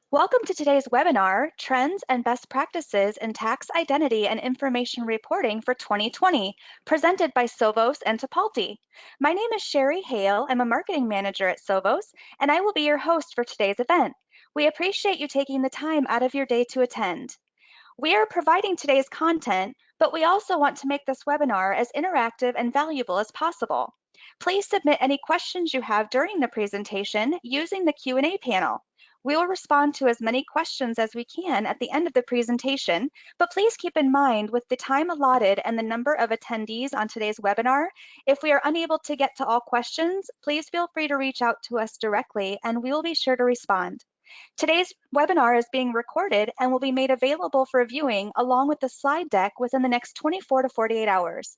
Welcome to today's webinar, Trends and Best Practices in Tax Identity and Information Reporting for 2020, presented by Sovos and Tipalti. My name is Sherry Hale. I'm a marketing manager at Sovos, and I will be your host for today's event. We appreciate you taking the time out of your day to attend. We are providing today's content, but we also want to make this webinar as interactive and valuable as possible. Please submit any questions you have during the presentation using the Q&A panel. We will respond to as many questions as we can at the end of the presentation, but please keep in mind with the time allotted and the number of attendees on today's webinar, if we are unable to get to all questions, please feel free to reach out to us directly and we will be sure to respond. Today's webinar is being recorded and will be made available for viewing along with the slide deck within the next 24 to 48 hours.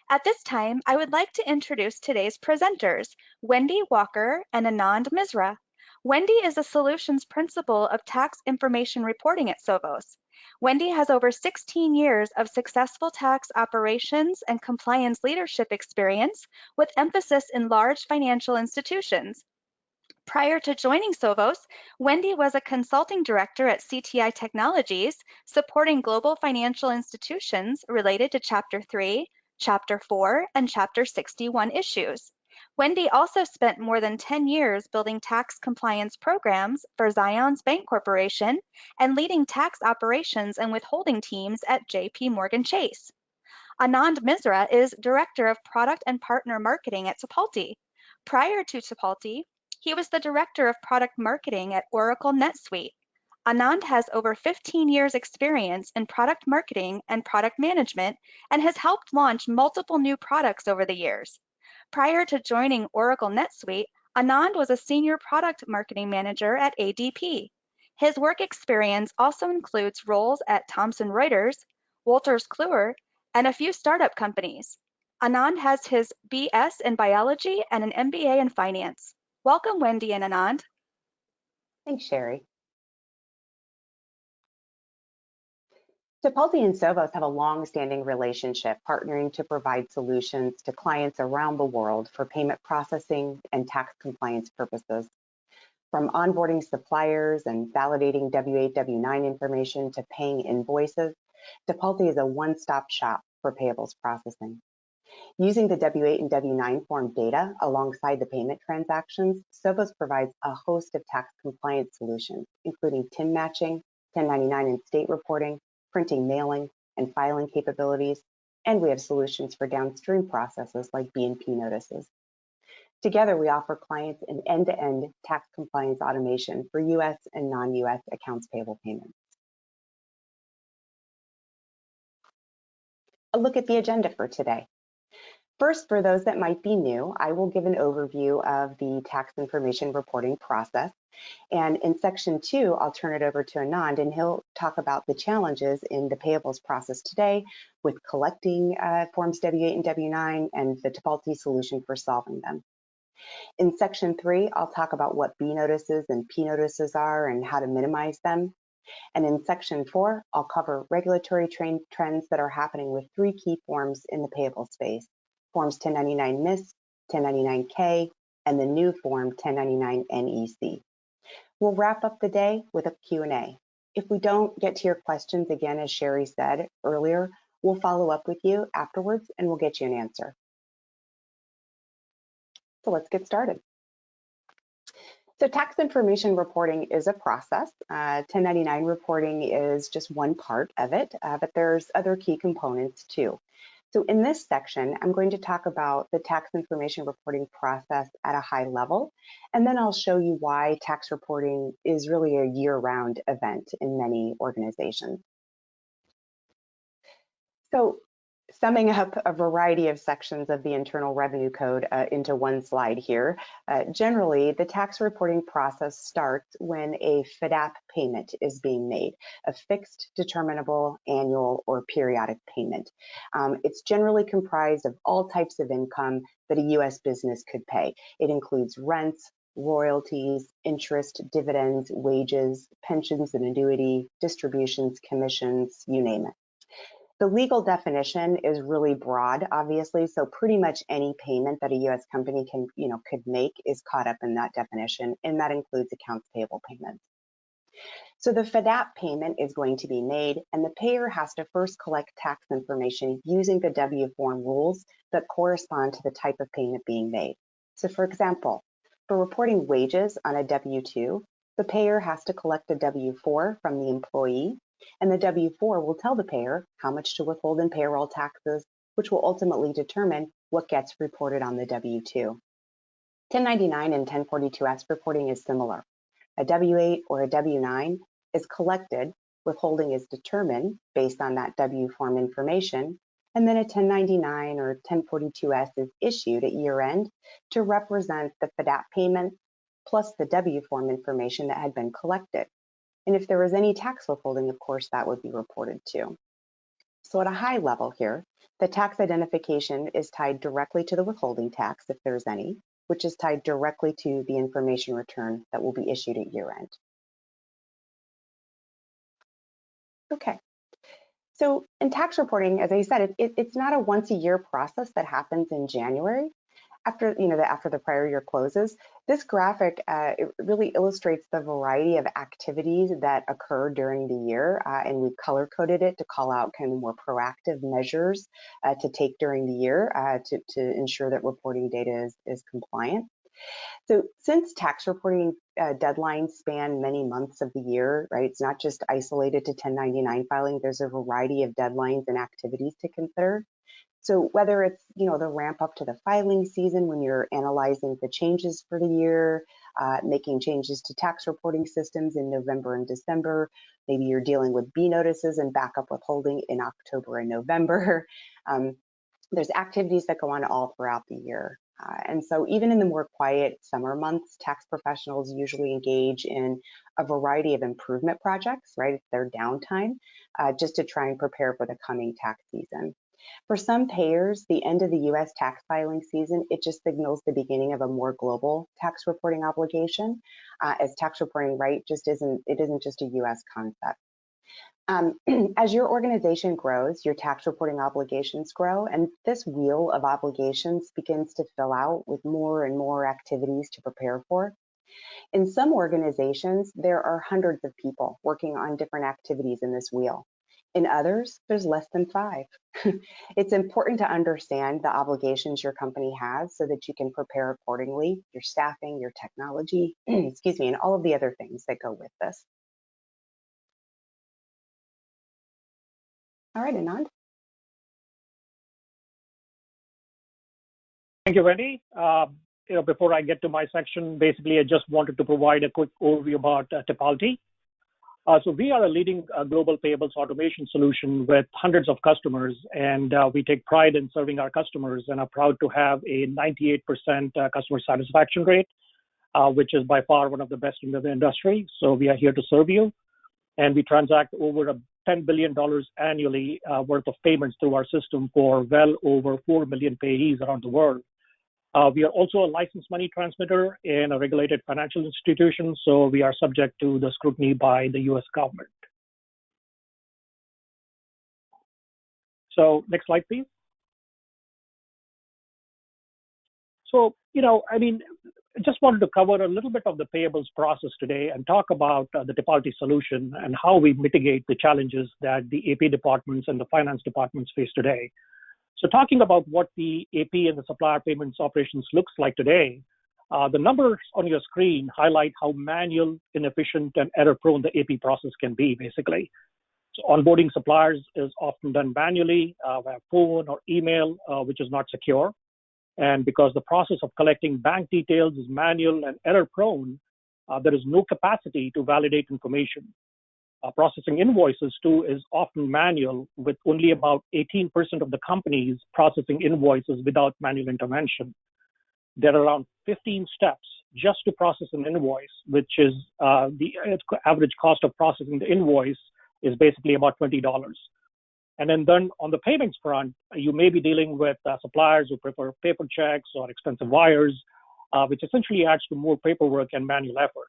At this time, I would like to introduce today's presenters, Wendy Walker and Anand Misra. Wendy is a solutions principal of tax information reporting at Sovos. Wendy has over 16 years of successful tax operations and compliance leadership experience with emphasis in large financial institutions. Prior to joining Sovos, Wendy was a consulting director at CTI Technologies, supporting global financial institutions related to Chapter 3, Chapter 4, and Chapter 61 issues. Wendy also spent more than 10 years building tax compliance programs for Zions Bank Corporation and leading tax operations and withholding teams at JP Morgan Chase. Anand Misra is Director of Product and Partner Marketing at Tipalti. Prior to Tipalti, he was the Director of Product Marketing at Oracle NetSuite. Anand has over 15 years experience in product marketing and product management and has helped launch multiple new products over the years. Prior to joining Oracle NetSuite, Anand was a Senior Product Marketing Manager at ADP. His work experience also includes roles at Thomson Reuters, Wolters Kluwer, and a few startup companies. Anand has his BS in biology and an MBA in finance. Welcome, Wendy and Anand. Thanks, Sherry. Tipalti and Sovos have a long-standing relationship, partnering to provide solutions to clients around the world for payment processing and tax compliance purposes. From onboarding suppliers and validating W-8, W-9 information to paying invoices, Tipalti is a one-stop shop for payables processing. Using the W-8 and W-9 form data alongside the payment transactions, Sovos provides a host of tax compliance solutions, including TIN matching, 1099 and state reporting, printing, mailing, and filing capabilities, and we have solutions for downstream processes like B&P notices. Together, we offer clients an end-to-end tax compliance automation for U.S. and non-U.S. accounts payable payments. A look at the agenda for today. First, for those that might be new, I will give an overview of the tax information reporting process. And in section 2, I'll turn it over to Anand, and he'll talk about the challenges in the payables process today with collecting forms W-8 and W-9 and the Tipalti solution for solving them. In section 3, I'll talk about what B notices and P notices are and how to minimize them. And in section 4, I'll cover regulatory trends that are happening with 3 key forms in the payable space: forms 1099 MIS, 1099K, and the new form 1099 NEC. We'll wrap up the day with a Q&A. If we don't get to your questions, again, as Sherry said earlier, we'll follow up with you afterwards and we'll get you an answer. So let's get started. So tax information reporting is a process. 1099 reporting is just one part of it, but there's other key components too. So in this section, I'm going to talk about the tax information reporting process at a high level, and then I'll show you why tax reporting is really a year-round event in many organizations. So summing up a variety of sections of the Internal Revenue Code into one slide here, generally the tax reporting process starts when a FDAP payment is being made, a fixed, determinable, annual, or periodic payment. It's generally comprised of all types of income that a U.S. business could pay. It includes rents, royalties, interest, dividends, wages, pensions and annuity, distributions, commissions, you name it. The legal definition is really broad, obviously, so pretty much any payment that a U.S. company could make is caught up in that definition, and that includes accounts payable payments. So the FDAP payment is going to be made, and the payer has to first collect tax information using the W form rules that correspond to the type of payment being made. So for example, for reporting wages on a W-2, the payer has to collect a W-4 from the employee, and the W-4 will tell the payer how much to withhold in payroll taxes, which will ultimately determine what gets reported on the W-2. 1099 and 1042-S reporting is similar. A W-8 or a W-9 is collected, withholding is determined based on that W form information, and then a 1099 or 1042-S is issued at year end to represent the FDAP payment plus the W form information that had been collected. And if there was any tax withholding, of course, that would be reported too. So at a high level here, the tax identification is tied directly to the withholding tax, if there's any, which is tied directly to the information return that will be issued at year end. Okay, so in tax reporting, as I said, it's not a once a year process that happens in January after the prior year closes. This graphic it really illustrates the variety of activities that occur during the year, and we've color coded it to call out kind of more proactive measures to take during the year to ensure that reporting data is compliant. So since tax reporting deadlines span many months of the year, right? It's not just isolated to 1099 filing. There's a variety of deadlines and activities to consider. So whether it's, the ramp up to the filing season when you're analyzing the changes for the year, making changes to tax reporting systems in November and December, maybe you're dealing with B notices and backup withholding in October and November. There's activities that go on all throughout the year. And so even in the more quiet summer months, tax professionals usually engage in a variety of improvement projects, right? It's their downtime, just to try and prepare for the coming tax season. For some payers, the end of the US tax filing season, it just signals the beginning of a more global tax reporting obligation, as tax reporting, right, isn't just a US concept. As your organization grows, your tax reporting obligations grow, and this wheel of obligations begins to fill out with more and more activities to prepare for. In some organizations, there are hundreds of people working on different activities in this wheel. In others, there's less than 5. It's important to understand the obligations your company has so that you can prepare accordingly, your staffing, your technology, excuse me, and all of the other things that go with this. All right, Anand. Thank you, Wendy. Before I get to my section, basically, I just wanted to provide a quick overview about Tipalti. So we are a leading global payables automation solution with hundreds of customers, and we take pride in serving our customers and are proud to have a 98% customer satisfaction rate, which is by far one of the best in the industry. So we are here to serve you, and we transact over $10 billion annually worth of payments through our system for well over 4 million payees around the world. We are also a licensed money transmitter in a regulated financial institution, so we are subject to the scrutiny by the U.S. government. So next slide, please. So, I just wanted to cover a little bit of the payables process today and talk about the Tipalti solution and how we mitigate the challenges that the AP departments and the finance departments face today. So talking about what the AP and the supplier payments operations looks like today, the numbers on your screen highlight how manual, inefficient, and error-prone the AP process can be, basically. So onboarding suppliers is often done manually via phone or email, which is not secure. And because the process of collecting bank details is manual and error-prone, there is no capacity to validate information. Processing invoices, too, is often manual, with only about 18% of the companies processing invoices without manual intervention. There are around 15 steps just to process an invoice, which is the average cost of processing the invoice is basically about $20. And then on the payments front, you may be dealing with suppliers who prefer paper checks or expensive wires, which essentially adds to more paperwork and manual effort.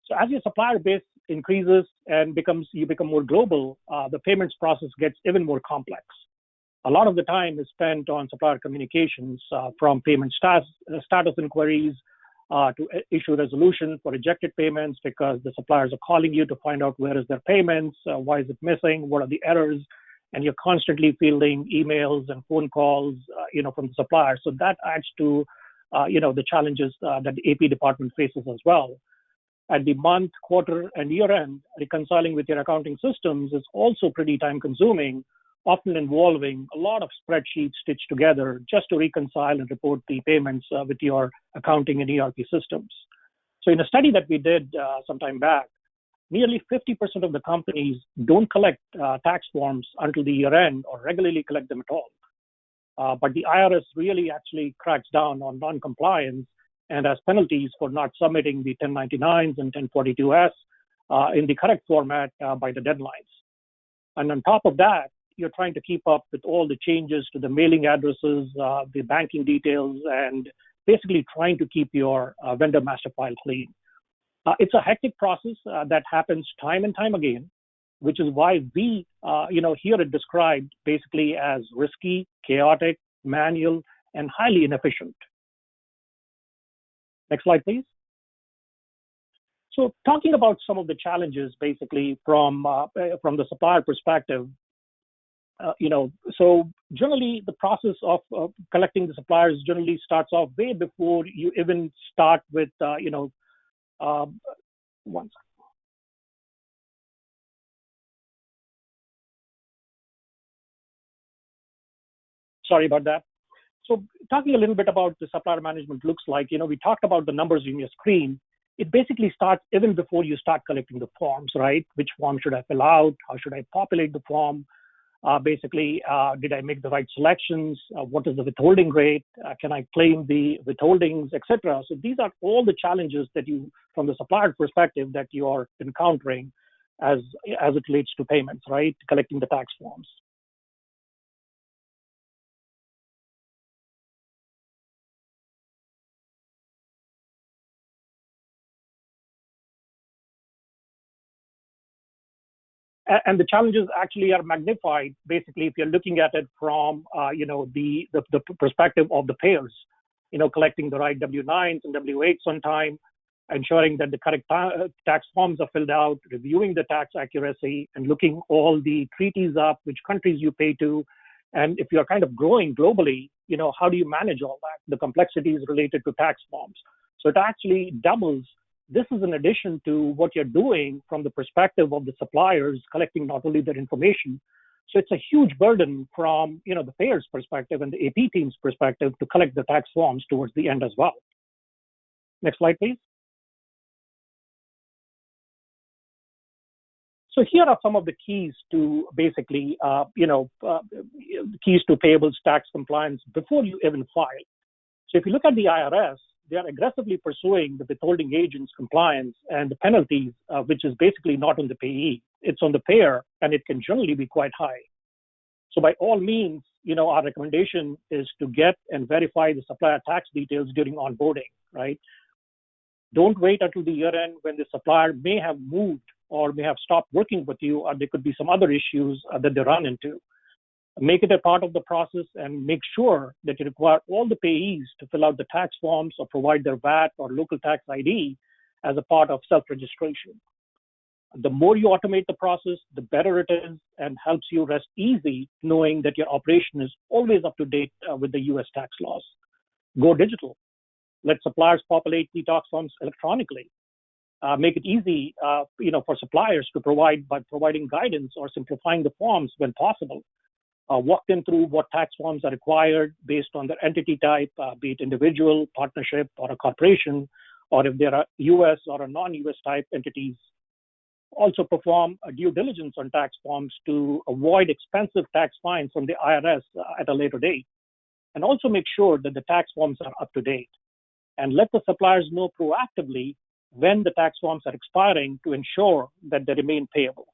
So as your supplier base increases and you become more global, the payments process gets even more complex. A lot of the time is spent on supplier communications, from payment status inquiries to issue resolution for rejected payments because the suppliers are calling you to find out where is their payments, why is it missing, what are the errors, and you're constantly fielding emails and phone calls, from the suppliers. So that adds to, the challenges that the AP department faces as well. At the month, quarter, and year end, reconciling with your accounting systems is also pretty time consuming, often involving a lot of spreadsheets stitched together just to reconcile and report the payments with your accounting and ERP systems. So in a study that we did some time back, nearly 50% of the companies don't collect tax forms until the year end or regularly collect them at all. But the IRS really actually cracks down on non-compliance and has penalties for not submitting the 1099s and 1042s in the correct format by the deadlines. And on top of that, you're trying to keep up with all the changes to the mailing addresses, the banking details, and basically trying to keep your vendor master file clean. It's a hectic process that happens time and time again, which is why we, hear it described basically as risky, chaotic, manual, and highly inefficient. Next slide, please. So talking about some of the challenges basically from the supplier perspective, so generally the process of collecting the suppliers generally starts off way before you even start with, one second. Sorry about that. So talking a little bit about the supplier management looks like, we talked about the numbers in your screen. It basically starts even before you start collecting the forms, right? Which form should I fill out? How should I populate the form? Did I make the right selections? What is the withholding rate? Can I claim the withholdings, etc.? So these are all the challenges that you, from the supplier perspective, that you are encountering as it relates to payments, right? Collecting the tax forms. And the challenges actually are magnified, basically, if you're looking at it from, the perspective of the payers, collecting the right W-9s and W-8s on time, ensuring that the correct tax forms are filled out, reviewing the tax accuracy, and looking all the treaties up, which countries you pay to. And if you're kind of growing globally, how do you manage all that? The complexities related to tax forms. So it actually doubles. This is in addition to what you're doing from the perspective of the suppliers collecting not only their information. So it's a huge burden from the payer's perspective and the AP team's perspective to collect the tax forms towards the end as well. Next slide, please. So here are some of the keys to basically, keys to payables tax compliance before you even file. So if you look at the IRS, they are aggressively pursuing the withholding agent's compliance and the penalties, which is basically not on the payee. It's on the payer, and it can generally be quite high. So by all means, our recommendation is to get and verify the supplier tax details during onboarding, right? Don't wait until the year end when the supplier may have moved or may have stopped working with you, or there could be some other issues that they run into. Make it a part of the process and make sure that you require all the payees to fill out the tax forms or provide their VAT or local tax ID as a part of self-registration. The more you automate the process, the better it is and helps you rest easy knowing that your operation is always up to date with the US tax laws. Go digital. Let suppliers populate the tax forms electronically. Make it easy for suppliers to provide by providing guidance or simplifying the forms when possible. Walk them through what tax forms are required based on their entity type, be it individual, partnership, or a corporation, or if there are US or a non-US type entities. Also perform a due diligence on tax forms to avoid expensive tax fines from the IRS at a later date. And also make sure that the tax forms are up to date. And let the suppliers know proactively when the tax forms are expiring to ensure that they remain payable.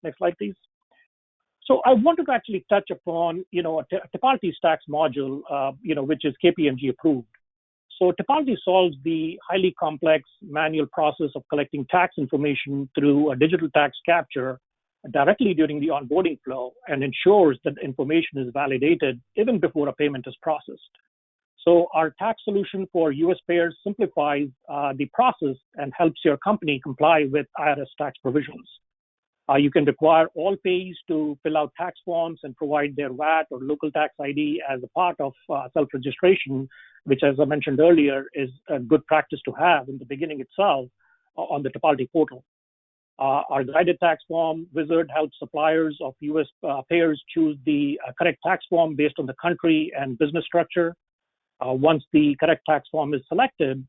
Next slide, please. So I wanted to actually touch upon, Tipalti's tax module, which is KPMG approved. So Tipalti solves the highly complex manual process of collecting tax information through a digital tax capture directly during the onboarding flow and ensures that the information is validated even before a payment is processed. So our tax solution for US payers simplifies the process and helps your company comply with IRS tax provisions. You can require all payees to fill out tax forms and provide their VAT or local tax ID as a part of self-registration, which, as I mentioned earlier, is a good practice to have in the beginning itself on the Tipalti portal. Our guided tax form wizard helps suppliers of US payers choose the correct tax form based on the country and business structure. Once the correct tax form is selected,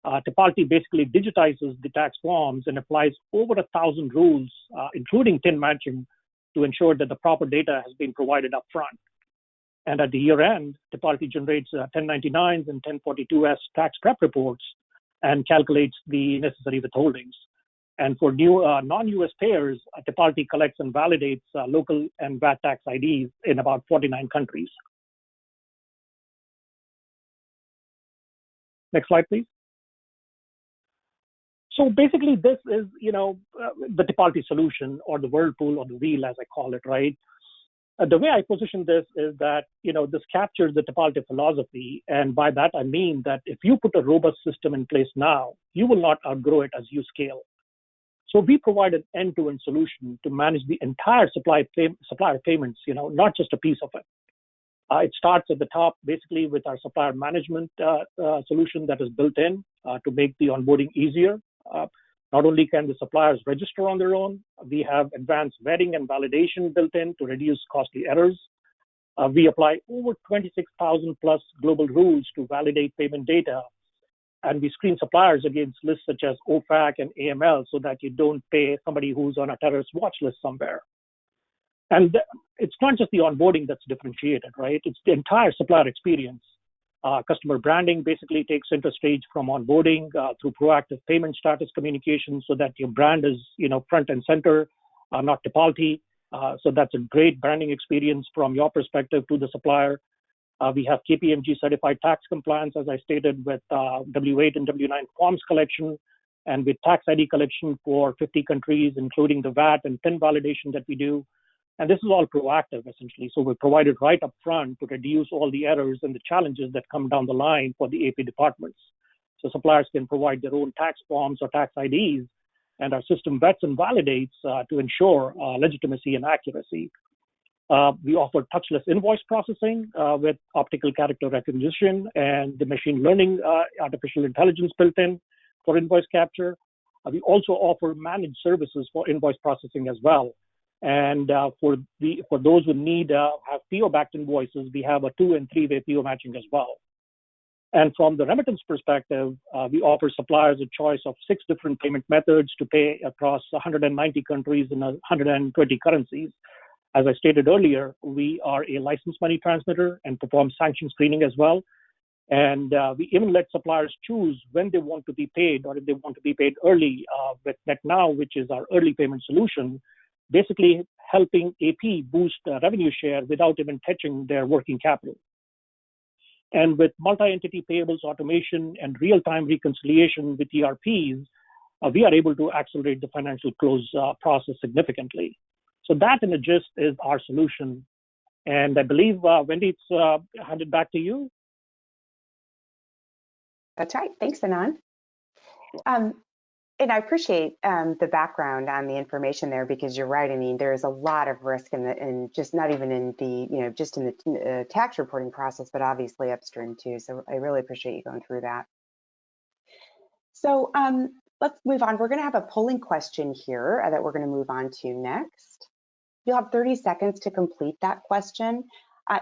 Tipalti basically digitizes the tax forms and applies over 1,000 rules, including TIN matching, to ensure that the proper data has been provided up front. And at the year end, Tipalti generates 1099s and 1042S tax prep reports and calculates the necessary withholdings. And for new non-US payers, Tipalti collects and validates local and VAT tax IDs in about 49 countries. Next slide, please. So basically, this is, the Tipalti solution, or the whirlpool or the wheel, as I call it, right? The way I position this is that, this captures the Tipalti philosophy. And by that, I mean that if you put a robust system in place now, you will not outgrow it as you scale. So we provide an end-to-end solution to manage the entire supplier payments, not just a piece of it. It starts at the top, basically, with our supplier management solution that is built in to make the onboarding easier. Not only can the suppliers register on their own, we have advanced vetting and validation built in to reduce costly errors. We apply over 26,000 plus global rules to validate payment data. And we screen suppliers against lists such as OFAC and AML so that you don't pay somebody who's on a terrorist watch list somewhere. And it's not just the onboarding that's differentiated, right? It's the entire supplier experience. Customer branding basically takes center stage from onboarding through proactive payment status communication so that your brand is, front and center, not Tipalti. So that's a great branding experience from your perspective to the supplier. We have KPMG certified tax compliance, as I stated, with W8 and W9 forms collection and with tax ID collection for 50 countries, including the VAT and PIN validation that we do. And this is all proactive, essentially. So we provide it right up front to reduce all the errors and the challenges that come down the line for the AP departments. So suppliers can provide their own tax forms or tax IDs, and our system vets and validates to ensure legitimacy and accuracy. We offer touchless invoice processing with optical character recognition and the machine learning artificial intelligence built in for invoice capture. We also offer managed services for invoice processing as well. And for those who need have PO-backed invoices, we have a 2- and 3-way PO matching as well. And from the remittance perspective, we offer suppliers a choice of 6 different payment methods to pay across 190 countries in 120 currencies. As I stated earlier, we are a licensed money transmitter and perform sanction screening as well. And we even let suppliers choose when they want to be paid or if they want to be paid early with NetNow, which is our early payment solution, basically helping AP boost revenue share without even touching their working capital. And with multi-entity payables automation and real-time reconciliation with ERPs, we are able to accelerate the financial close process significantly. So that, in a gist, is our solution. And I believe, Wendy, it's handed back to you. That's right. Thanks, Anand. And I appreciate the background on the information there, because you're right. I mean, there's a lot of risk in just not even in the, just in the tax reporting process, but obviously upstream too. So I really appreciate you going through that. So let's move on. We're going to have a polling question here that we're going to move on to next. You'll have 30 seconds to complete that question.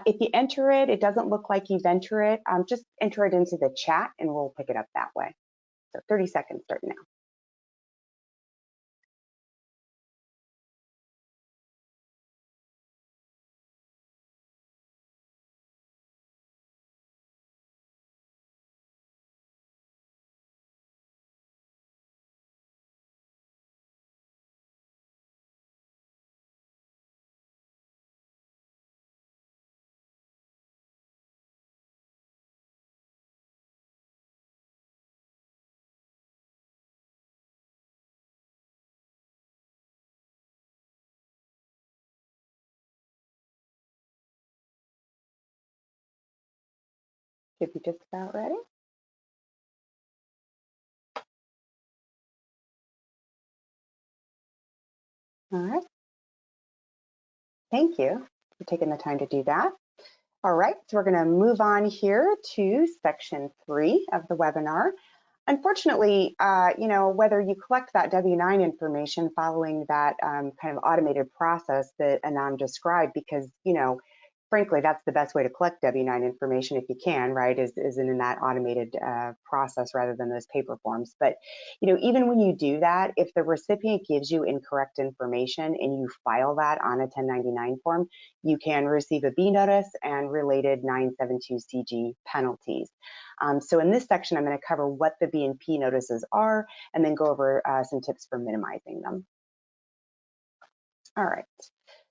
If you enter it, it doesn't look like you've entered it. Just enter it into the chat and we'll pick it up that way. So 30 seconds start now. Should be just about ready. All right. Thank you for taking the time to do that. All right, so we're going to move on here to section 3 of the webinar. Unfortunately, whether you collect that W-9 information following that kind of automated process that Anand described, because, frankly, that's the best way to collect W-9 information if you can, right, is in that automated process rather than those paper forms. But, even when you do that, if the recipient gives you incorrect information and you file that on a 1099 form, you can receive a B notice and related 972CG penalties. So in this section, I'm going to cover what the B and P notices are and then go over some tips for minimizing them. All right.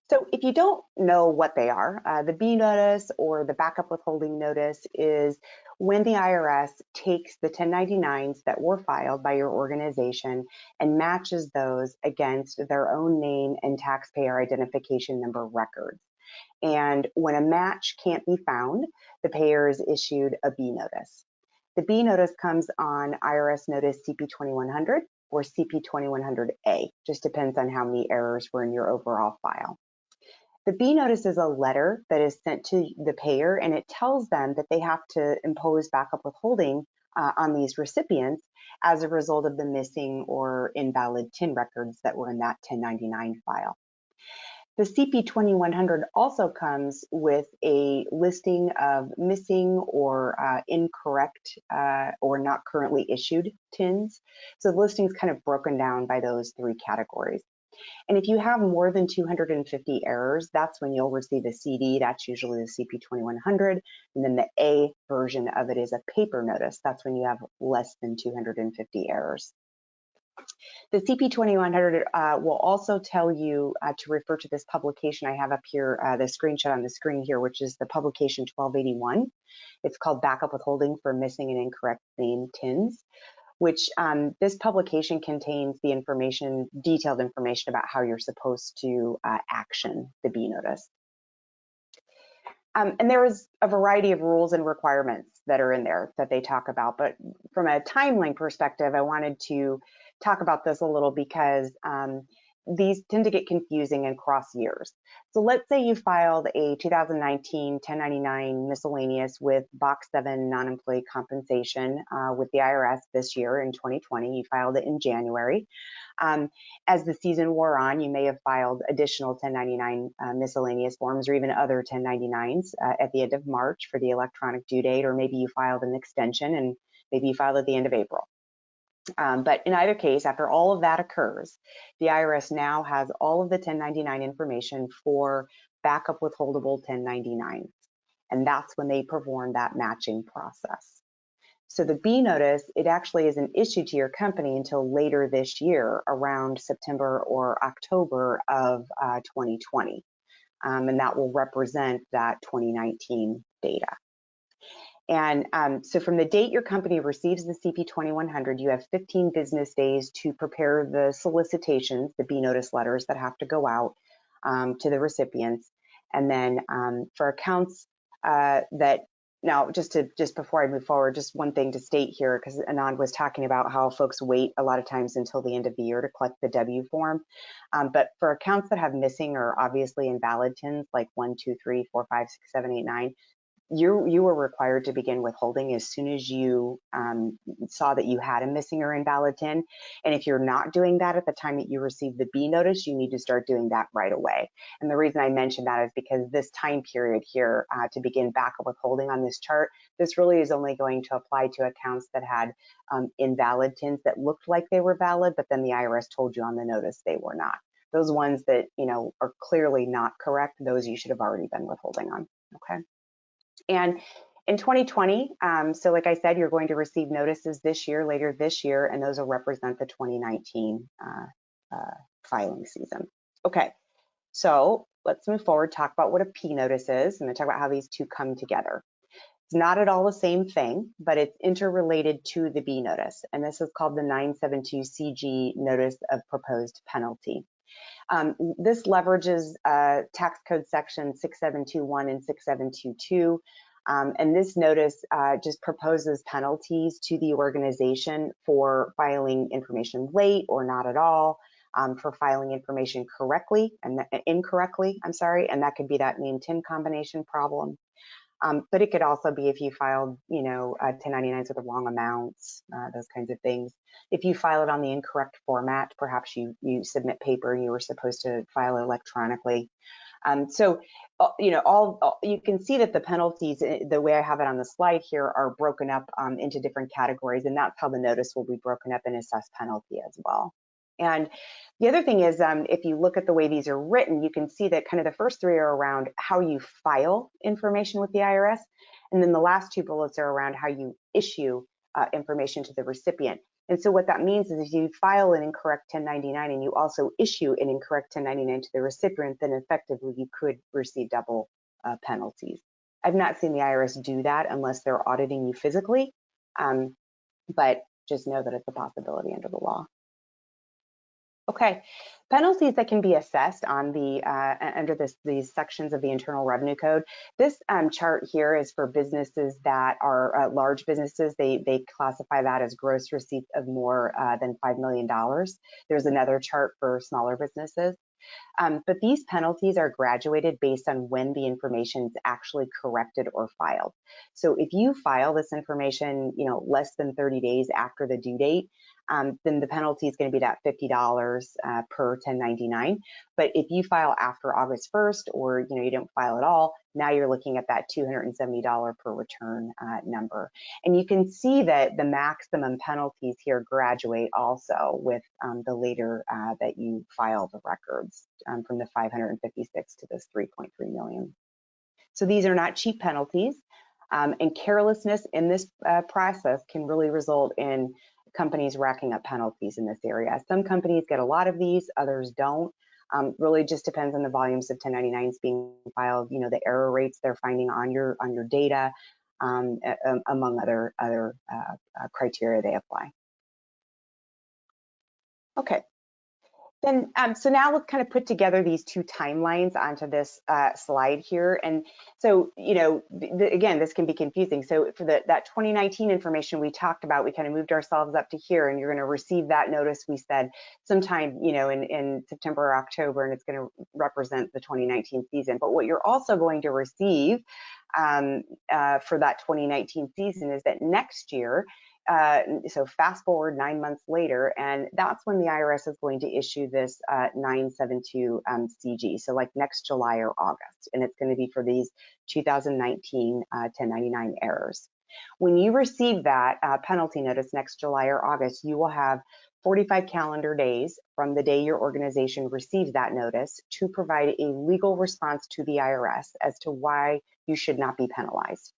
So if you don't know what they are, the B notice or the backup withholding notice is when the IRS takes the 1099s that were filed by your organization and matches those against their own name and taxpayer identification number records. And when a match can't be found, the payer is issued a B notice. The B notice comes on IRS Notice CP2100 or CP2100A, just depends on how many errors were in your overall file. The B notice is a letter that is sent to the payer, and it tells them that they have to impose backup withholding on these recipients as a result of the missing or invalid TIN records that were in that 1099 file. The CP2100 also comes with a listing of missing or incorrect or not currently issued TINs. So the listing is kind of broken down by those 3 categories. And if you have more than 250 errors, that's when you'll receive a CD. That's usually the CP2100. And then the A version of it is a paper notice. That's when you have less than 250 errors. The CP2100 will also tell you to refer to this publication I have up here, the screenshot on the screen here, which is the publication 1281. It's called Backup Withholding for Missing and Incorrect Name TINs, which this publication contains the information, detailed information about how you're supposed to action the B notice. And there is a variety of rules and requirements that are in there that they talk about, but from a timeline perspective, I wanted to talk about this a little because these tend to get confusing and cross years. So let's say you filed a 2019 1099 miscellaneous with Box 7 non-employee compensation with the IRS this year in 2020. You filed it in January. As the season wore on, you may have filed additional 1099 miscellaneous forms or even other 1099s at the end of March for the electronic due date, or maybe you filed an extension and maybe you filed at the end of April. But in either case, after all of that occurs, the IRS now has all of the 1099 information for backup withholdable 1099s. And that's when they perform that matching process. So the B notice, it actually isn't issued to your company until later this year, around September or October of 2020. And that will represent that 2019 data. And so from the date your company receives the CP2100, you have 15 business days to prepare the solicitations, the B notice letters that have to go out to the recipients. And then for accounts now, just before I move forward, just one thing to state here, because Anand was talking about how folks wait a lot of times until the end of the year to collect the W form. But for accounts that have missing or obviously invalid TINs, like 1, 2, 3, 4, 5, 6, 7, 8, 9, you were required to begin withholding as soon as you saw that you had a missing or invalid TIN. And if you're not doing that at the time that you receive the B notice, you need to start doing that right away. And the reason I mentioned that is because this time period here to begin backup withholding on this chart, this really is only going to apply to accounts that had invalid TINs that looked like they were valid, but then the IRS told you on the notice they were not. Those ones that are clearly not correct, those you should have already been withholding on. Okay. And in 2020, so like I said, you're going to receive notices this year, later this year, and those will represent the 2019 filing season. Okay, so let's move forward, talk about what a P notice is, and then talk about how these two come together. It's not at all the same thing, but it's interrelated to the B notice, and this is called the 972CG Notice of Proposed Penalty. This leverages tax code section 6721 and 6722. And this notice just proposes penalties to the organization for filing information late or not at all, for filing information correctly and incorrectly, I'm sorry, and that could be that name-TIN combination problem. But it could also be if you filed, 1099s with the wrong amounts, those kinds of things. If you file it on the incorrect format, perhaps you submit paper and you were supposed to file electronically. So, you can see that the penalties, the way I have it on the slide here, are broken up into different categories, and that's how the notice will be broken up and assess penalty as well. And the other thing is, if you look at the way these are written, you can see that kind of the first three are around how you file information with the IRS, and then the last two bullets are around how you issue information to the recipient. And so what that means is if you file an incorrect 1099 and you also issue an incorrect 1099 to the recipient, then effectively you could receive double penalties. I've not seen the IRS do that unless they're auditing you physically, but just know that it's a possibility under the law. Okay, penalties that can be assessed on the under these sections of the Internal Revenue Code. This chart here is for businesses that are large businesses. They classify that as gross receipts of more than $5 million. There's another chart for smaller businesses. But these penalties are graduated based on when the information is actually corrected or filed. So if you file this information, less than 30 days after the due date, then the penalty is going to be that $50 per 1099. But if you file after August 1st, or you don't file at all, now you're looking at that $270 per return number. And you can see that the maximum penalties here graduate also with the later that you file the records, from the 556 to this 3.3 million. So these are not cheap penalties, and carelessness in this process can really result in companies racking up penalties in this area. Some companies get a lot of these, others don't. Really just depends on the volumes of 1099s being filed, the error rates they're finding on your data, among other criteria they apply. Okay. Then, so now let's kind of put together these two timelines onto this slide here. And so, again, this can be confusing. So for that 2019 information we talked about, we kind of moved ourselves up to here, and you're going to receive that notice, we said, sometime, in September or October, and it's going to represent the 2019 season. But what you're also going to receive for that 2019 season is that next year, so fast forward 9 months later, and that's when the IRS is going to issue this 972 CG, so like next July or August, and it's going to be for these 2019 1099 errors. When you receive that penalty notice next July or August, you will have 45 calendar days from the day your organization receives that notice to provide a legal response to the IRS as to why you should not be penalized.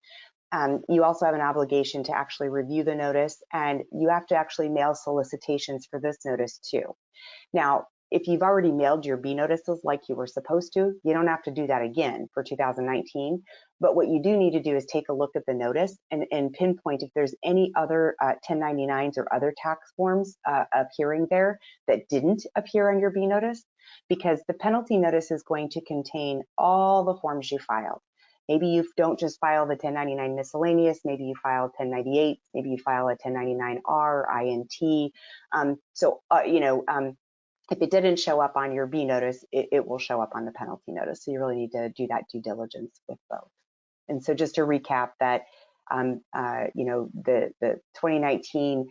You also have an obligation to actually review the notice, and you have to actually mail solicitations for this notice too. Now, if you've already mailed your B notices like you were supposed to, you don't have to do that again for 2019. But what you do need to do is take a look at the notice and pinpoint if there's any other 1099s or other tax forms appearing there that didn't appear on your B notice, because the penalty notice is going to contain all the forms you filed. Maybe you don't just file the 1099 miscellaneous, maybe you file 1098, maybe you file a 1099R, INT. If it didn't show up on your B notice, it will show up on the penalty notice. So you really need to do that due diligence with both. And so just to recap that, the 2019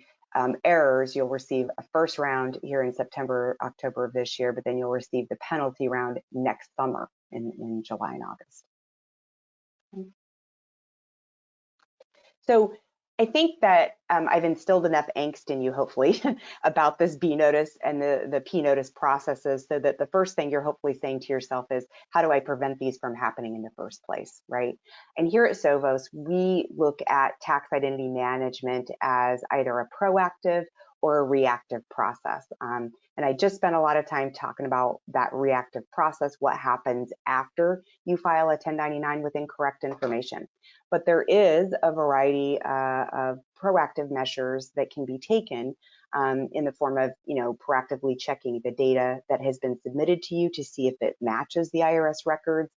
errors, you'll receive a first round here in September, October of this year, but then you'll receive the penalty round next summer in July and August. So I think that I've instilled enough angst in you, hopefully, about this B notice and the P notice processes, so that the first thing you're hopefully saying to yourself is, how do I prevent these from happening in the first place, right? And here at Sovos, we look at tax identity management as either a proactive or a reactive process. And I just spent a lot of time talking about that reactive process, what happens after you file a 1099 with incorrect information. But there is a variety of proactive measures that can be taken in the form of, proactively checking the data that has been submitted to you to see if it matches the IRS records,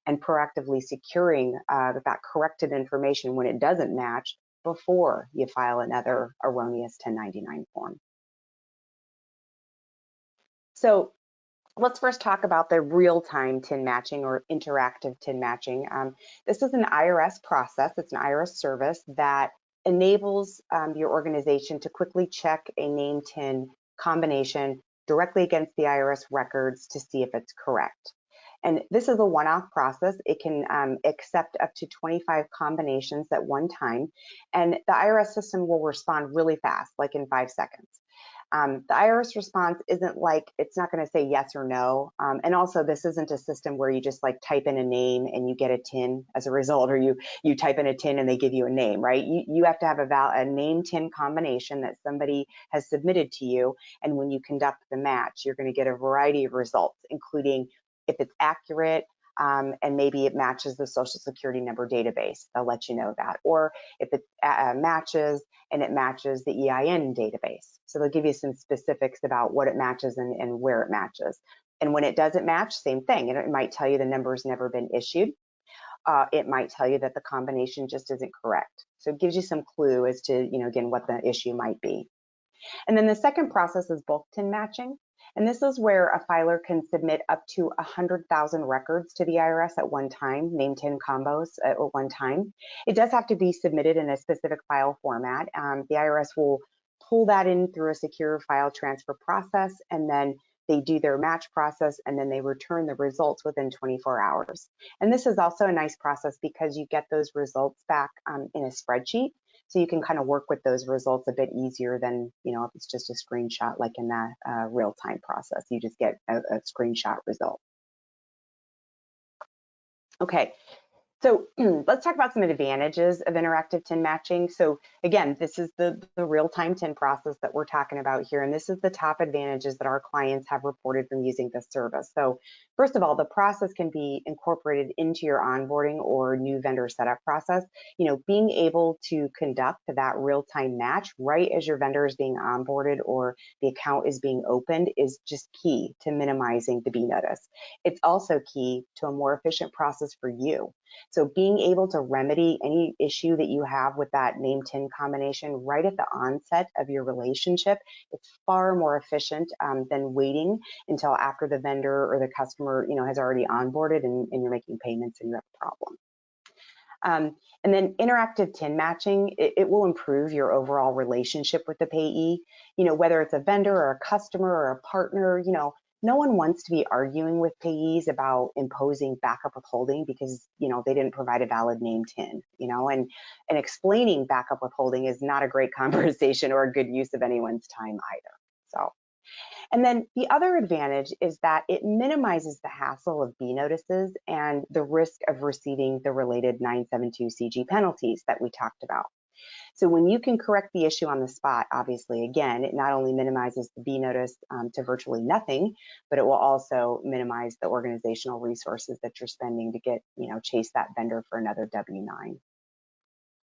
and proactively securing that corrected information when it doesn't match before you file another erroneous 1099 form. So let's first talk about the real-time TIN matching or interactive TIN matching. This is an IRS process. It's an IRS service that enables your organization to quickly check a name TIN combination directly against the IRS records to see if it's correct. And this is a one-off process. It can accept up to 25 combinations at one time, and the IRS system will respond really fast, like in 5 seconds. The IRS response isn't like, it's not going to say yes or no. And also, this isn't a system where you just like type in a name and you get a TIN as a result, or you type in a TIN and they give you a name, right? You have to have a name TIN combination that somebody has submitted to you. And when you conduct the match, you're going to get a variety of results, including if it's accurate, and maybe it matches the Social Security number database, they'll let you know that. Or if it matches and it matches the EIN database. So they'll give you some specifics about what it matches and where it matches. And when it doesn't match, same thing. It might tell you the number's never been issued. It might tell you that the combination just isn't correct. So it gives you some clue as to, again, what the issue might be. And then the second process is bulk TIN matching. And this is where a filer can submit up to 100,000 records to the IRS at one time, name TIN combos at one time. It does have to be submitted in a specific file format. The IRS will pull that in through a secure file transfer process, and then they do their match process, and then they return the results within 24 hours. And this is also a nice process because you get those results back in a spreadsheet. So you can kind of work with those results a bit easier than, if it's just a screenshot like in that real-time process. You just get a screenshot result. Okay, so let's talk about some advantages of interactive TIN matching. So again, this is the real-time TIN process that we're talking about here, and this is the top advantages that our clients have reported from using this service. So first of all, the process can be incorporated into your onboarding or new vendor setup process. Being able to conduct that real-time match right as your vendor is being onboarded or the account is being opened is just key to minimizing the B notice. It's also key to a more efficient process for you. So being able to remedy any issue that you have with that name TIN combination right at the onset of your relationship, it's far more efficient than waiting until after the vendor or the customer, has already onboarded and you're making payments and you have a problem. And then interactive TIN matching, it will improve your overall relationship with the payee. Whether it's a vendor or a customer or a partner, no one wants to be arguing with payees about imposing backup withholding because, they didn't provide a valid name TIN, and explaining backup withholding is not a great conversation or a good use of anyone's time either. So, and then the other advantage is that it minimizes the hassle of B notices and the risk of receiving the related 972 CG penalties that we talked about. So when you can correct the issue on the spot, obviously, again, it not only minimizes the B notice to virtually nothing, but it will also minimize the organizational resources that you're spending to get, chase that vendor for another W-9.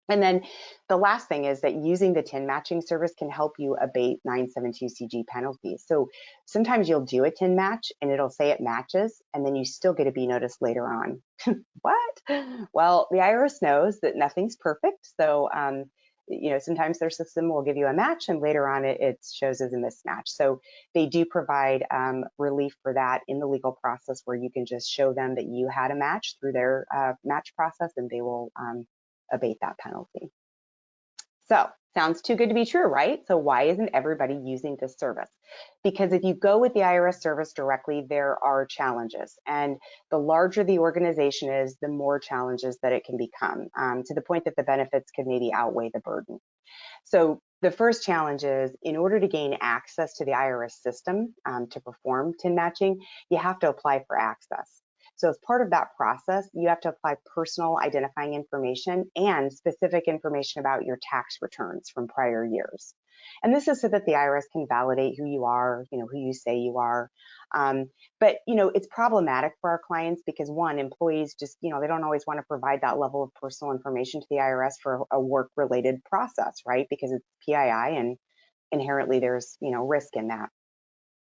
And then the last thing is that using the TIN matching service can help you abate 972 CG penalties. So sometimes you'll do a TIN match and it'll say it matches, and then you still get a B notice later on. What? Well, the IRS knows that nothing's perfect. So, sometimes their system will give you a match and later on it shows as a mismatch. So they do provide relief for that in the legal process where you can just show them that you had a match through their match process and they will abate that penalty. So sounds too good to be true, right? So why isn't everybody using this service? Because if you go with the IRS service directly, there are challenges. And the larger the organization is, the more challenges that it can become, to the point that the benefits could maybe outweigh the burden. So the first challenge is, in order to gain access to the IRS system to perform TIN matching, you have to apply for access. So as part of that process, you have to apply personal identifying information and specific information about your tax returns from prior years. And this is so that the IRS can validate who you are, who you say you are. But it's problematic for our clients because one, employees just, they don't always want to provide that level of personal information to the IRS for a work-related process, right? Because it's PII and inherently there's, risk in that.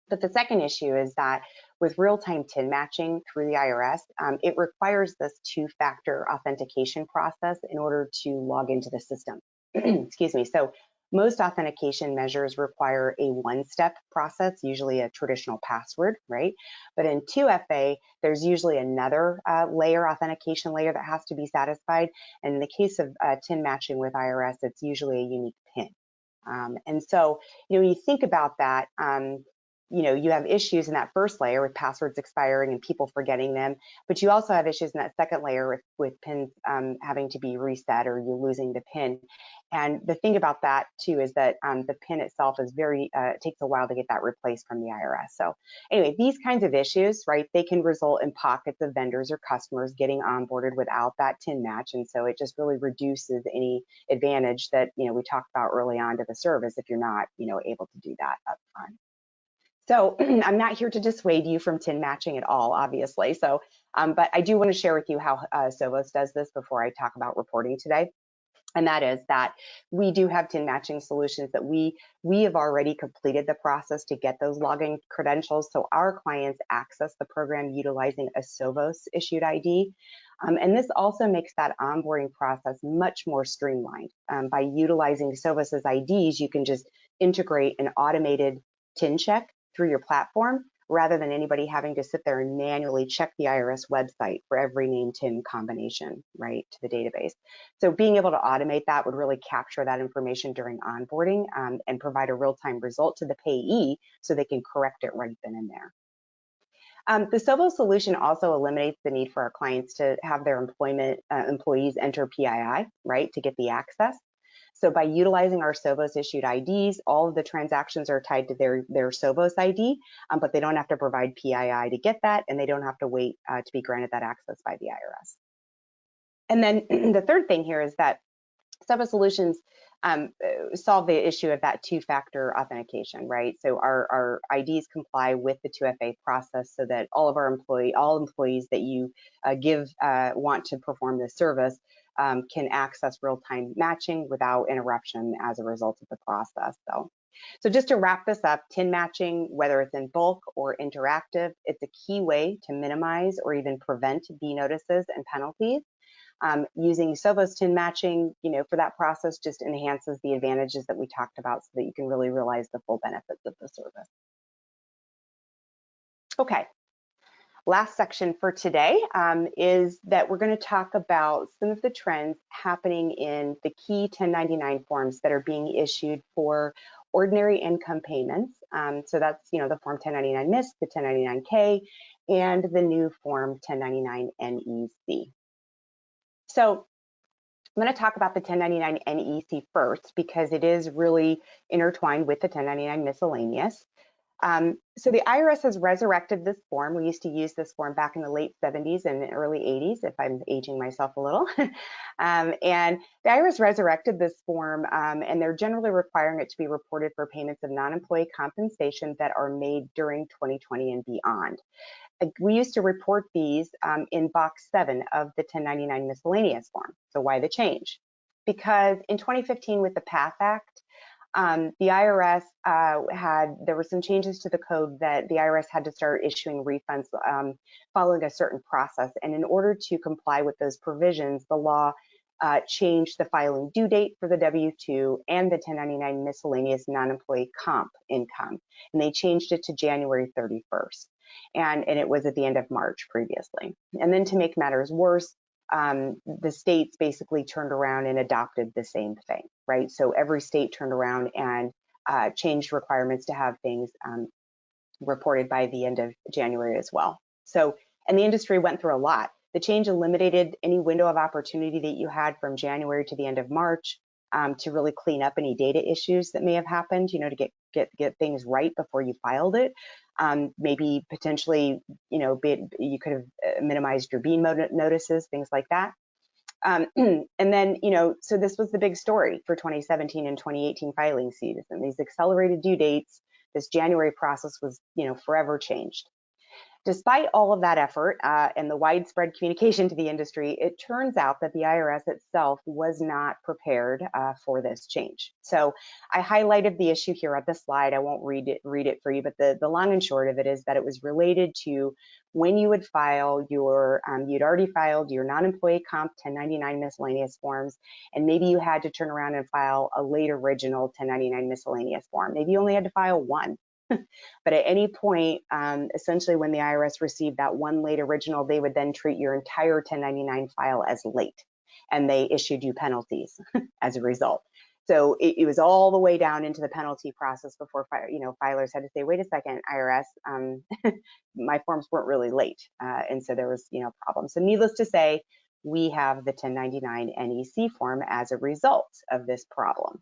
But the second issue is that with real-time TIN matching through the IRS, it requires this two-factor authentication process in order to log into the system. Excuse me. So most authentication measures require a one-step process, usually a traditional password, right? But in 2FA, there's usually another authentication layer that has to be satisfied. And in the case of TIN matching with IRS, it's usually a unique PIN. And so, you think about that, you have issues in that first layer with passwords expiring and people forgetting them, but you also have issues in that second layer with pins having to be reset or you losing the pin. And the thing about that too is that the pin itself is it takes a while to get that replaced from the IRS. So anyway, these kinds of issues, right, they can result in pockets of vendors or customers getting onboarded without that TIN match. And so it just really reduces any advantage that, we talked about early on to the service if you're not, able to do that up front. So I'm not here to dissuade you from TIN matching at all, obviously. So, but I do want to share with you how Sovos does this before I talk about reporting today. And that is that we do have TIN matching solutions that we have already completed the process to get those login credentials. So our clients access the program utilizing a Sovos issued ID. And this also makes that onboarding process much more streamlined. By utilizing Sovos's IDs, you can just integrate an automated TIN check through your platform rather than anybody having to sit there and manually check the IRS website for every name TIN combination, right, to the database. So being able to automate that would really capture that information during onboarding and provide a real-time result to the payee so they can correct it right then and there. The Sovos solution also eliminates the need for our clients to have their employees enter PII, right, to get the access. So by utilizing our Sovos issued IDs, all of the transactions are tied to their Sovos ID, but they don't have to provide PII to get that, and they don't have to wait to be granted that access by the IRS. And then the third thing here is that Sovos solutions solve the issue of that two-factor authentication, right? So our IDs comply with the 2FA process so that all employees that you want to perform this service can access real-time matching without interruption as a result of the process. So just to wrap this up, TIN matching, whether it's in bulk or interactive, it's a key way to minimize or even prevent B notices and penalties. Using Sovos TIN matching, for that process just enhances the advantages that we talked about so that you can really realize the full benefits of the service. Okay. Last section for today is that we're going to talk about some of the trends happening in the key 1099 forms that are being issued for ordinary income payments. So that's, the form 1099 MIS, the 1099K, and the new form 1099 NEC. So I'm going to talk about the 1099 NEC first because it is really intertwined with the 1099 miscellaneous. So the IRS has resurrected this form. We used to use this form back in the late 70s and early 80s, if I'm aging myself a little. And the IRS resurrected this form, and they're generally requiring it to be reported for payments of non-employee compensation that are made during 2020 and beyond. We used to report these in box 7 of the 1099 miscellaneous form. So why the change? Because in 2015 with the PATH Act, the IRS there were some changes to the code that the IRS had to start issuing refunds following a certain process. And in order to comply with those provisions, the law changed the filing due date for the W-2 and the 1099 miscellaneous non-employee comp income. And they changed it to January 31st. And it was at the end of March previously. And then to make matters worse, the states basically turned around and adopted the same thing, right? So every state turned around and changed requirements to have things reported by the end of January as well. So, and the industry went through a lot. The change eliminated any window of opportunity that you had from January to the end of March to really clean up any data issues that may have happened, to get things right before you filed it. Maybe potentially, you could have minimized your bean notices, things like that. And then, so this was the big story for 2017 and 2018 filing season. These accelerated due dates, this January process was, forever changed. Despite all of that effort and the widespread communication to the industry, it turns out that the IRS itself was not prepared for this change. So I highlighted the issue here at the slide. I won't read it for you, but the long and short of it is that it was related to when you would file your, you'd already filed your non-employee comp 1099 miscellaneous forms, and maybe you had to turn around and file a late original 1099 miscellaneous form. Maybe you only had to file one. But at any point, essentially when the IRS received that one late original, they would then treat your entire 1099 file as late, and they issued you penalties as a result. So it was all the way down into the penalty process before filers had to say, wait a second, IRS, my forms weren't really late. And so there was problem. So needless to say, we have the 1099 NEC form as a result of this problem.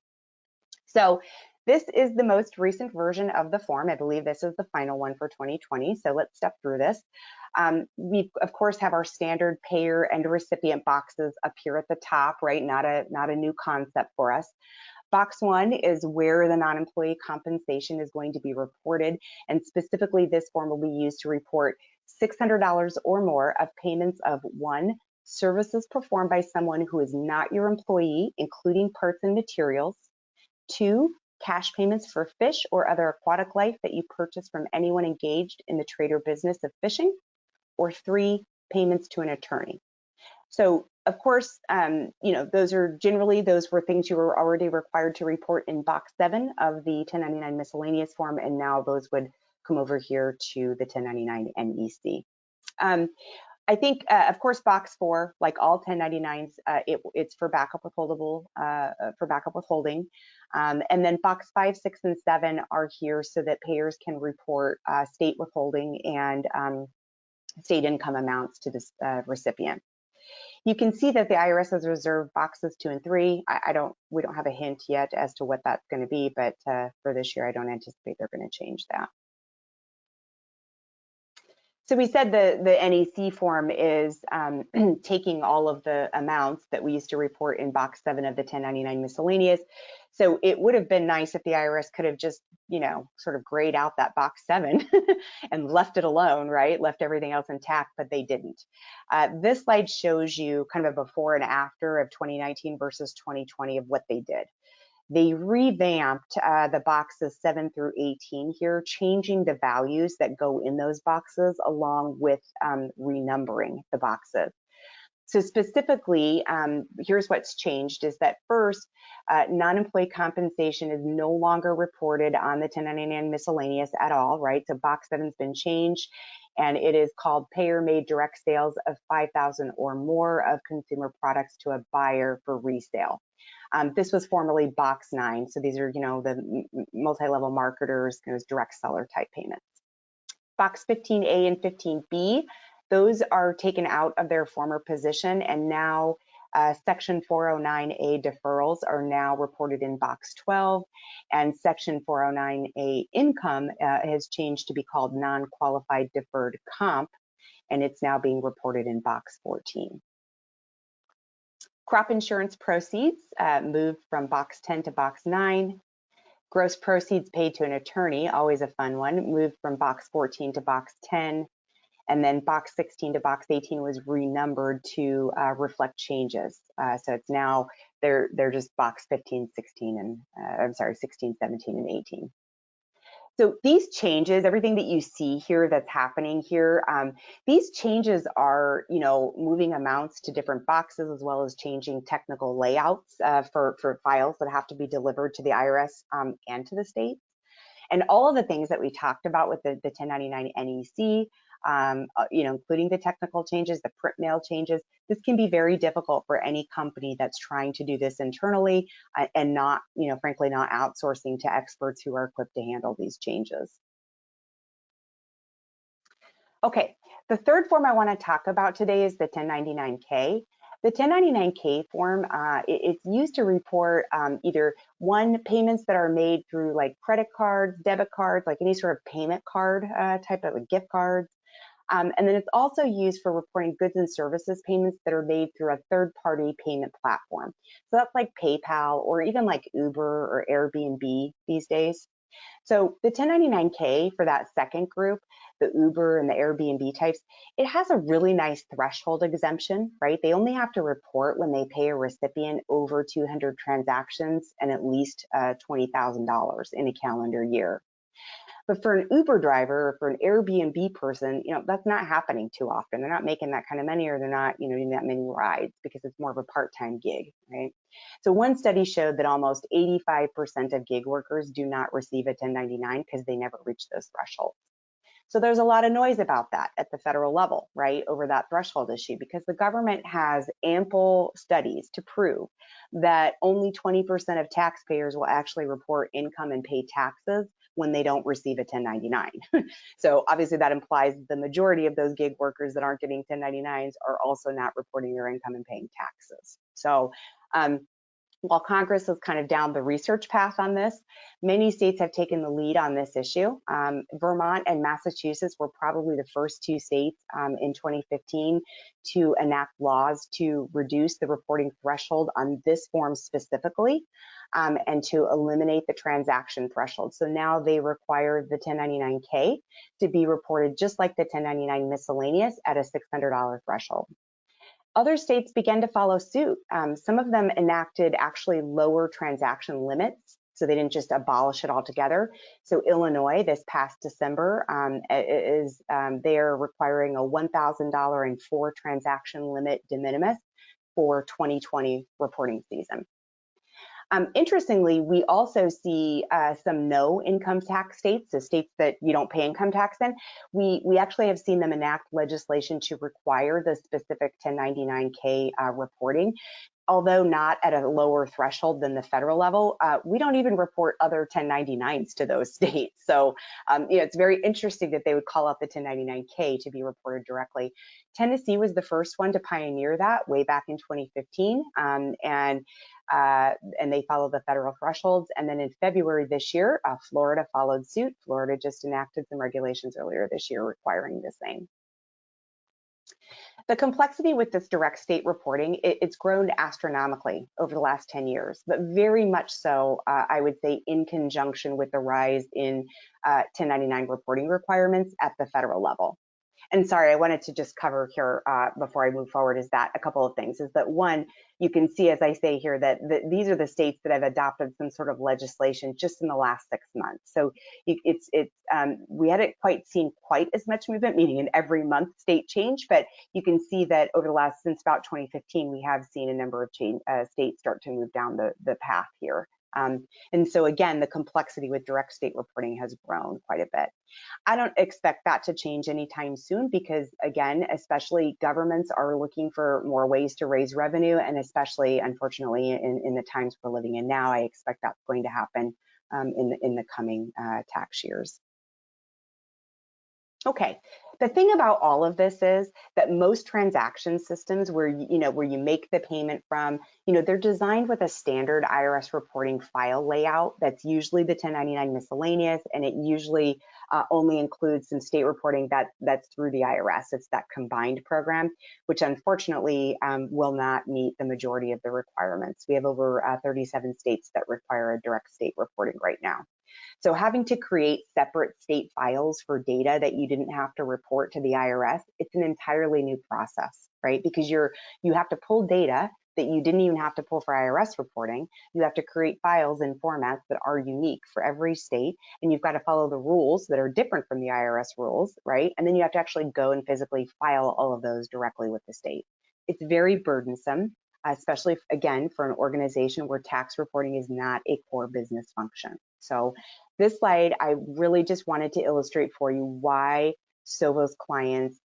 So this is the most recent version of the form. I believe this is the final one for 2020. So let's step through this. We of course have our standard payer and recipient boxes up here at the top, right? Not a new concept for us. Box 1 is where the non-employee compensation is going to be reported, and specifically this form will be used to report $600 or more of payments of 1, services performed by someone who is not your employee, including parts and materials; 2, cash payments for fish or other aquatic life that you purchase from anyone engaged in the trade or business of fishing; or 3, payments to an attorney. So of course, those were things you were already required to report in box 7 of the 1099 miscellaneous form, and now those would come over here to the 1099 NEC. I think, of course, box 4, like all 1099s, it's for backup withholding. And then box 5, 6, and 7 are here so that payers can report state withholding and state income amounts to this recipient. You can see that the IRS has reserved boxes 2 and 3. We don't have a hint yet as to what that's going to be, but for this year, I don't anticipate they're going to change that. So we said the NEC form is taking all of the amounts that we used to report in box 7 of the 1099 miscellaneous. So it would have been nice if the IRS could have just, sort of grayed out that box 7 and left it alone, right? Left everything else intact, but they didn't. This slide shows you kind of a before and after of 2019 versus 2020 of what they did. They revamped the boxes 7 through 18 here, changing the values that go in those boxes along with renumbering the boxes. So specifically, here's what's changed is that first, non-employee compensation is no longer reported on the 1099 miscellaneous at all, right? So box 7's been changed, and it is called payer-made direct sales of $5,000 or more of consumer products to a buyer for resale. This was formerly box 9. So these are, the multi-level marketers, those direct seller type payments. Box 15A and 15B, those are taken out of their former position, and now Section 409A deferrals are now reported in box 12, and Section 409A income has changed to be called non-qualified deferred comp, and it's now being reported in box 14. Crop insurance proceeds moved from box 10 to box 9. Gross proceeds paid to an attorney, always a fun one, moved from box 14 to box 10. And then box 16 to box 18 was renumbered to reflect changes. So it's now, they're just box 15, 16, and 16, 17, and 18. So these changes, everything that you see here that's happening here, these changes are, moving amounts to different boxes as well as changing technical layouts for files that have to be delivered to the IRS and to the state. And all of the things that we talked about with the 1099 NEC, including the technical changes, the print mail changes, this can be very difficult for any company that's trying to do this internally and not, frankly, not outsourcing to experts who are equipped to handle these changes. Okay, the third form I want to talk about today is the 1099-K. The 1099-K form, it's used to report either payments that are made through like credit cards, debit cards, like any sort of payment card type of gift cards. And then it's also used for reporting goods and services payments that are made through a third-party payment platform. So that's like PayPal or even like Uber or Airbnb these days. So the 1099K for that second group, the Uber and the Airbnb types, it has a really nice threshold exemption, right? They only have to report when they pay a recipient over 200 transactions and at least $20,000 in a calendar year. But for an Uber driver or for an Airbnb person, that's not happening too often. They're not making that kind of money, or they're not, doing that many rides because it's more of a part-time gig, right? So one study showed that almost 85% of gig workers do not receive a 1099 because they never reach those thresholds. So there's a lot of noise about that at the federal level, right, over that threshold issue, because the government has ample studies to prove that only 20% of taxpayers will actually report income and pay taxes when they don't receive a 1099. So obviously that implies the majority of those gig workers that aren't getting 1099s are also not reporting their income and paying taxes. So while Congress is kind of down the research path on this, many states have taken the lead on this issue. Vermont and Massachusetts were probably the first two states in 2015 to enact laws to reduce the reporting threshold on this form specifically, and to eliminate the transaction threshold. So now they require the 1099K to be reported just like the 1099 miscellaneous at a $600 threshold. Other states began to follow suit. Some of them enacted actually lower transaction limits, so they didn't just abolish it altogether. So Illinois, this past December, they're requiring a $1,000 and 4 transaction limit de minimis for 2020 reporting season. Interestingly, we also see some no income tax states, so states that you don't pay income tax in. We actually have seen them enact legislation to require the specific 1099K reporting, although not at a lower threshold than the federal level. We don't even report other 1099s to those states. So it's very interesting that they would call out the 1099K to be reported directly. Tennessee was the first one to pioneer that way back in 2015, and they follow the federal thresholds. And then in February this year, Florida followed suit. Florida just enacted some regulations earlier this year requiring the same. The complexity with this direct state reporting, it's grown astronomically over the last 10 years, but very much so, I would say, in conjunction with the rise in 1099 reporting requirements at the federal level. And sorry, I wanted to just cover here before I move forward is that a couple of things is that one, you can see, as I say here, that these are the states that have adopted some sort of legislation just in the last 6 months. So we hadn't quite seen quite as much movement, meaning in every month state change, but you can see that over the last, since about 2015, we have seen a number of states start to move down the path here. And so again, the complexity with direct state reporting has grown quite a bit. I don't expect that to change anytime soon because, again, especially governments are looking for more ways to raise revenue, and especially, unfortunately, in the times we're living in now, I expect that's going to happen in the coming tax years. Okay, the thing about all of this is that most transaction systems where you make the payment from, they're designed with a standard IRS reporting file layout that's usually the 1099 miscellaneous, and it usually only includes some state reporting that's through the IRS. It's that combined program, which unfortunately will not meet the majority of the requirements. We have over 37 states that require a direct state reporting right now. So having to create separate state files for data that you didn't have to report to the IRS, it's an entirely new process, right? Because you have to pull data that you didn't even have to pull for IRS reporting. You have to create files in formats that are unique for every state, and you've got to follow the rules that are different from the IRS rules, right? And then you have to actually go and physically file all of those directly with the state. It's very burdensome, especially, again, for an organization where tax reporting is not a core business function. So this slide, I really just wanted to illustrate for you why Sovos clients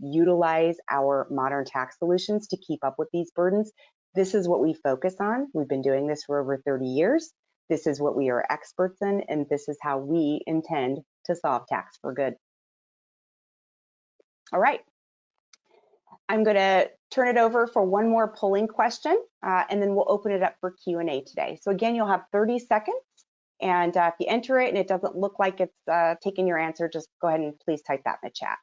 utilize our modern tax solutions to keep up with these burdens. This is what we focus on. We've been doing this for over 30 years. This is what we are experts in, and this is how we intend to solve tax for good. All right. I'm going to turn it over for one more polling question, and then we'll open it up for Q&A today. So again, you'll have 30 seconds. And if you enter it and it doesn't look like it's taking your answer, just go ahead and please type that in the chat.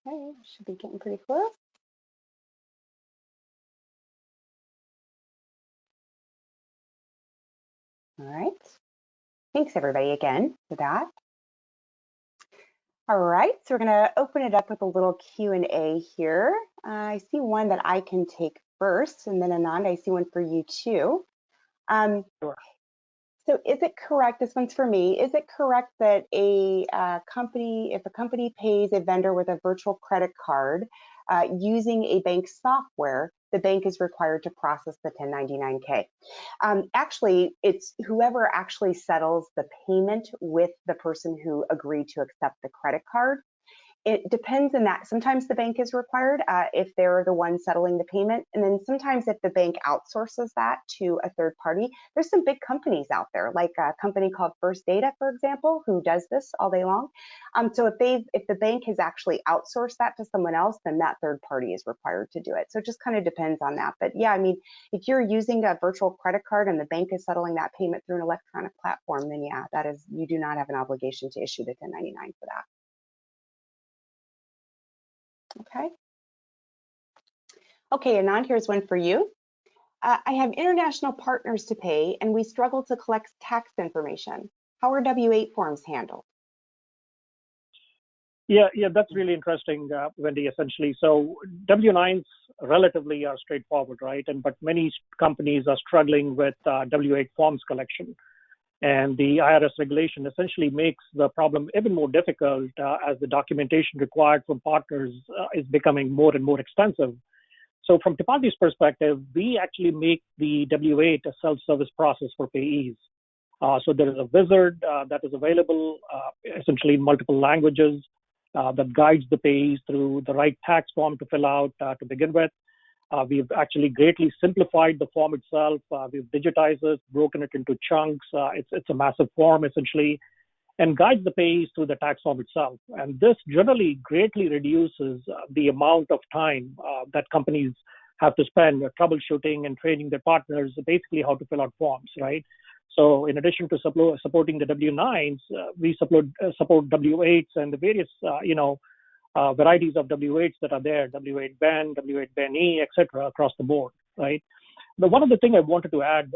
Okay, should be getting pretty close. All right. Thanks everybody again for that. All right, so we're going to open it up with a little Q&A here. I see one that I can take first, and then Anand, I see one for you too. Sure. So is it correct, this one's for me, is it correct that if a company pays a vendor with a virtual credit card using a bank software, the bank is required to process the 1099-K? Actually, it's whoever actually settles the payment with the person who agreed to accept the credit card. It depends on that. Sometimes the bank is required if they're the one settling the payment. And then sometimes if the bank outsources that to a third party, there's some big companies out there, like a company called First Data, for example, who does this all day long. So if the bank has actually outsourced that to someone else, then that third party is required to do it. So it just kind of depends on that. But yeah, I mean, if you're using a virtual credit card and the bank is settling that payment through an electronic platform, then yeah, you do not have an obligation to issue the 1099 for that. Okay, Anand, here's one for you. I have international partners to pay and we struggle to collect tax information. How are W-8 forms handled? Yeah, that's really interesting, Wendy, essentially. So W-9s relatively are straightforward, right? But many companies are struggling with W-8 forms collection. And the IRS regulation essentially makes the problem even more difficult as the documentation required from partners is becoming more and more extensive. So from Tipalti's perspective, we actually make the W-8 a self-service process for payees. So there is a wizard that is available essentially in multiple languages that guides the payees through the right tax form to fill out to begin with. We've actually greatly simplified the form itself. We've digitized it, broken it into chunks. It's a massive form essentially, and guides the payees through the tax form itself. And this generally greatly reduces the amount of time that companies have to spend troubleshooting and training their partners basically how to fill out forms, right? So in addition to supporting the W-9s, we support W-8s and the various varieties of W-8s that are there, W-8 Ben, W-8 Ben-E, etc., across the board, right? But one of the things I wanted to add,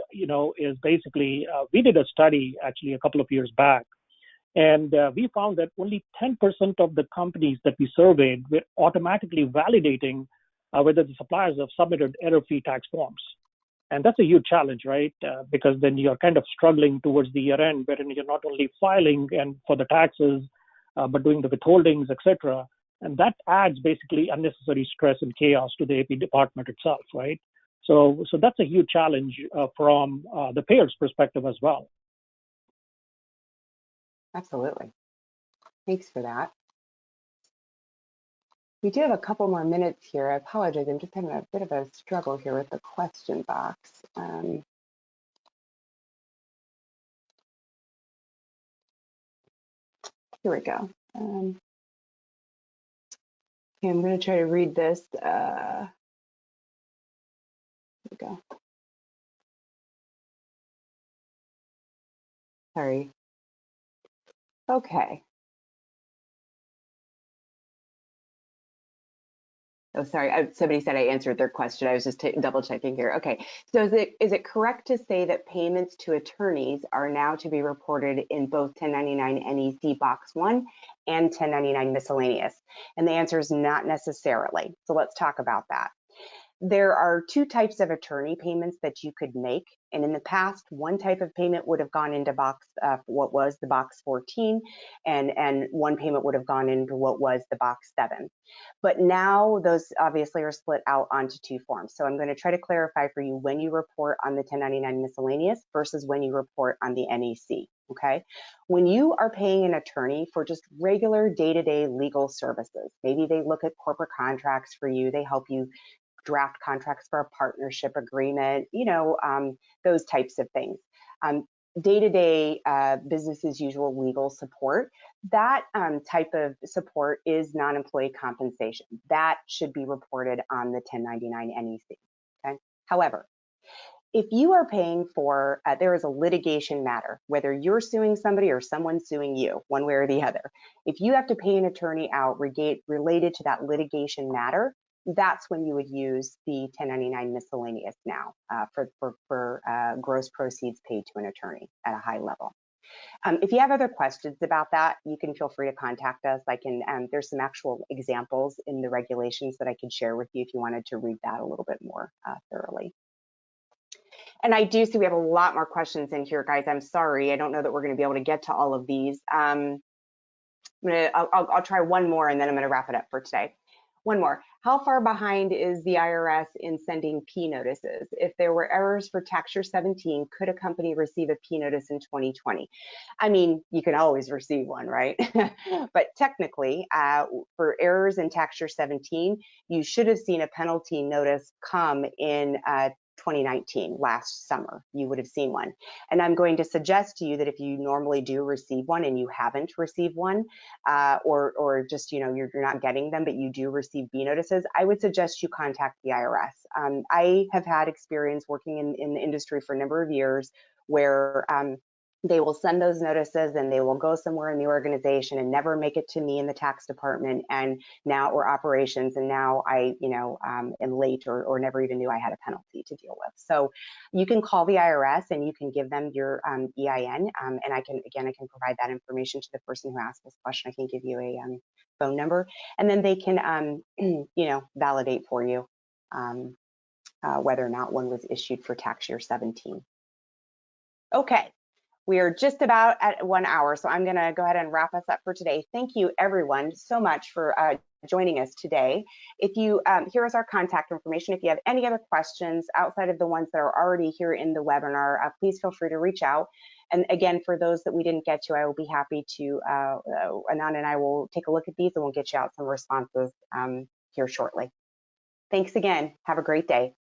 is basically we did a study actually a couple of years back, and we found that only 10% of the companies that we surveyed were automatically validating whether the suppliers have submitted error-free tax forms. And that's a huge challenge, right? Because then you're kind of struggling towards the year end, wherein you're not only filing and for the taxes, but doing the withholdings, etc. And that adds basically unnecessary stress and chaos to the AP department itself, right? So that's a huge challenge from the payer's perspective as well. Absolutely. Thanks for that. We do have a couple more minutes here. I apologize. I'm just having a bit of a struggle here with the question box. Here we go. Okay, I'm going to try to read this. Here we go. Sorry. Okay. Oh, sorry. Somebody said I answered their question. I was just double checking here. Okay. So is it correct to say that payments to attorneys are now to be reported in both 1099 NEC Box 1 and 1099 Miscellaneous? And the answer is not necessarily. So let's talk about that. There are two types of attorney payments that you could make. And in the past, one type of payment would have gone into what was the Box 14, and one payment would have gone into what was the Box 7. But now those obviously are split out onto two forms. So I'm going to try to clarify for you when you report on the 1099 Miscellaneous versus when you report on the NEC. Okay. When you are paying an attorney for just regular day-to-day legal services, maybe they look at corporate contracts for you, they help you draft contracts for a partnership agreement, those types of things. Day-to-day business as usual legal support, that type of support is non-employee compensation. That should be reported on the 1099 NEC. Okay. However, if you are paying for, there is a litigation matter, whether you're suing somebody or someone's suing you, one way or the other. If you have to pay an attorney out related to that litigation matter, that's when you would use the 1099 miscellaneous now for gross proceeds paid to an attorney at a high level. If you have other questions about that, you can feel free to contact us. There's some actual examples in the regulations that I could share with you if you wanted to read that a little bit more thoroughly. And I do see we have a lot more questions in here, guys. I'm sorry. I don't know that we're going to be able to get to all of these. I'll try one more and then I'm going to wrap it up for today. One more. How far behind is the IRS in sending P notices? If there were errors for tax year 17, could a company receive a P notice in 2020? I mean, you can always receive one, right? But technically, for errors in tax year 17, you should have seen a penalty notice come in 2019, last summer, you would have seen one. And I'm going to suggest to you that if you normally do receive one and you haven't received one, or just, you're not getting them, but you do receive B notices, I would suggest you contact the IRS. I have had experience working in the industry for a number of years where they will send those notices and they will go somewhere in the organization and never make it to me in the tax department or operations. And now I, am late or never even knew I had a penalty to deal with. So you can call the IRS and you can give them your EIN. And I can provide that information to the person who asked this question. I can give you a phone number and then they can, validate for you whether or not one was issued for tax year 17. Okay. We are just about at 1 hour, so I'm going to go ahead and wrap us up for today. Thank you, everyone, so much for joining us today. If you here is our contact information. If you have any other questions outside of the ones that are already here in the webinar, please feel free to reach out. And again, for those that we didn't get to, I will be happy to, Anand and I will take a look at these and we'll get you out some responses here shortly. Thanks again. Have a great day.